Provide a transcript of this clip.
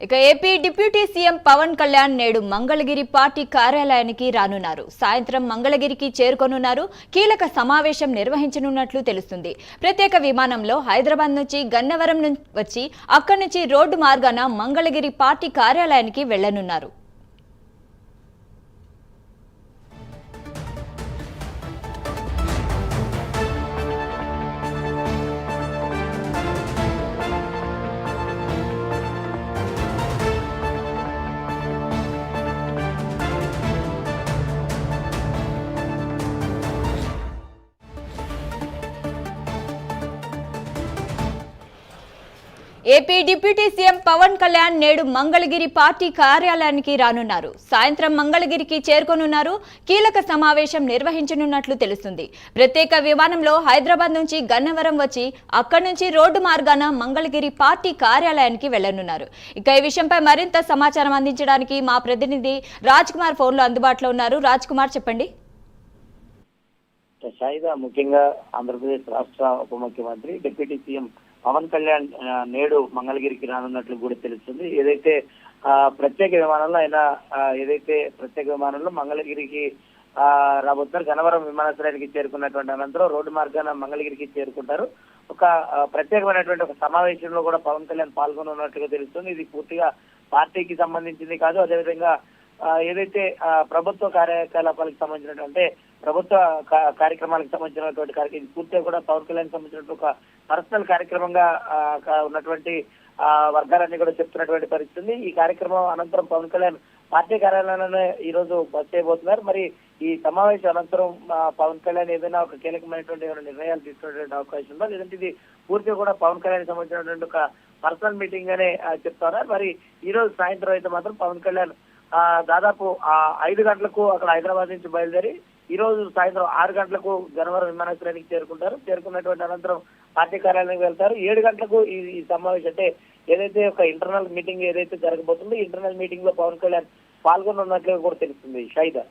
ఇక AP deputy CM Pawan Kalyan నేడు Mangalagiri party కార్యాలయానికి రానున్నారు. సాయంత్రం మంగళగిరికి చేరుకోనున్నారు. కీలక సమావేశం నిర్వహించనున్నట్లు తెలుస్తుంది. ప్రత్యేక విమానంలో హైదరాబాద్ నుంచి గన్నవరం వచ్చి అక్కడి నుంచి రోడ్డు మార్గాన మంగళగిరి పార్టీ కార్యాలయానికి వెళ్లనున్నారు. AP deputy CM Pawan Kalyan నేడు మంగళగిరి పార్టీ కార్యాలయానికి రానున్నారు. సాయంత్రం మంగళగిరికి చేరుకోనున్నారు. కీలక సమావేశం నిర్వహించనున్నట్లు తెలుస్తుంది. ప్రత్యేక విమానంలో హైదరాబాద్ నుంచి గన్నవరం వచ్చి అక్కడి నుంచి రోడ్డు మార్గాన మంగళగిరి పార్టీ కార్యాలయానికి వెళ్లనున్నారు. ఇక ఈ విషయంపై మరింత సమాచారం అందించడానికి మా ప్రతినిధి రాజ్ కుమార్ ఫోన్లో అందుబాటులో ఉన్నారు. రాజ్ కుమార్, చెప్పండి. ముఖ్యంగా ఆంధ్రప్రదేశ్ రాష్ట్ర ఉప ముఖ్యమంత్రి డిప్యూటీ సీఎం పవన్ కళ్యాణ్ నేడు మంగళగిరికి రానున్నట్లు కూడా తెలుస్తుంది. ఏదైతే ప్రత్యేక విమానంలో ఆయన ప్రత్యేక విమానంలో మంగళగిరికి రాబోతున్నారు. గన్నవరం విమానాశ్రయానికి చేరుకున్నటువంటి అనంతరం రోడ్డు మార్గాన మంగళగిరికి చేరుకుంటారు. ఒక ప్రత్యేకమైనటువంటి ఒక సమావేశంలో కూడా పవన్ కళ్యాణ్ పాల్గొనున్నట్లుగా తెలుస్తుంది. ఇది పూర్తిగా పార్టీకి సంబంధించింది కాదు. అదేవిధంగా ఏదైతే ప్రభుత్వ కార్యకలాపాలకు సంబంధించినటువంటి ప్రభుత్వ కార్యక్రమాలకు సంబంధించినటువంటి ఇది పూర్తిగా కూడా పవన్ కళ్యాణ్ సంబంధించినటువంటి ఒక పర్సనల్ కార్యక్రమంగా ఉన్నటువంటి వర్గాలన్నీ కూడా చెప్తున్నటువంటి పరిస్థితి. ఈ కార్యక్రమం అనంతరం పవన్ కళ్యాణ్ పార్టీ కార్యాలయంలోనే ఈ రోజు బస్ చేయబోతున్నారు. మరి ఈ సమావేశం అనంతరం పవన్ కళ్యాణ్ ఏదైనా ఒక కీలకమైనటువంటి నిర్ణయాలు తీసుకునేటువంటి అవకాశం ఉందా, లేదంటే ఇది పూర్తిగా కూడా పవన్ కళ్యాణ్ సంబంధించినటువంటి ఒక పర్సనల్ మీటింగ్ అనే చెప్తున్నారు. మరి ఈ రోజు సాయంత్రం అయితే మాత్రం పవన్ కళ్యాణ్ దాదాపు 5 గంటలకు అక్కడ హైదరాబాద్ నుంచి బయలుదేరి ఈ రోజు సాయంత్రం 6 గంటలకు గన్నవరం విమానాశ్రయానికి చేరుకుంటారు. చేరుకున్నటువంటి అనంతరం పార్టీ కార్యాలయానికి వెళ్తారు. 7 గంటలకు ఈ సమావేశం అంటే ఏదైతే ఒక ఇంటర్నల్ మీటింగ్ ఏదైతే జరగబోతుందో ఇంటర్నల్ మీటింగ్ లో పవన్ కళ్యాణ్ పాల్గొనున్నట్లుగా కూడా తెలుస్తుంది. షైదా.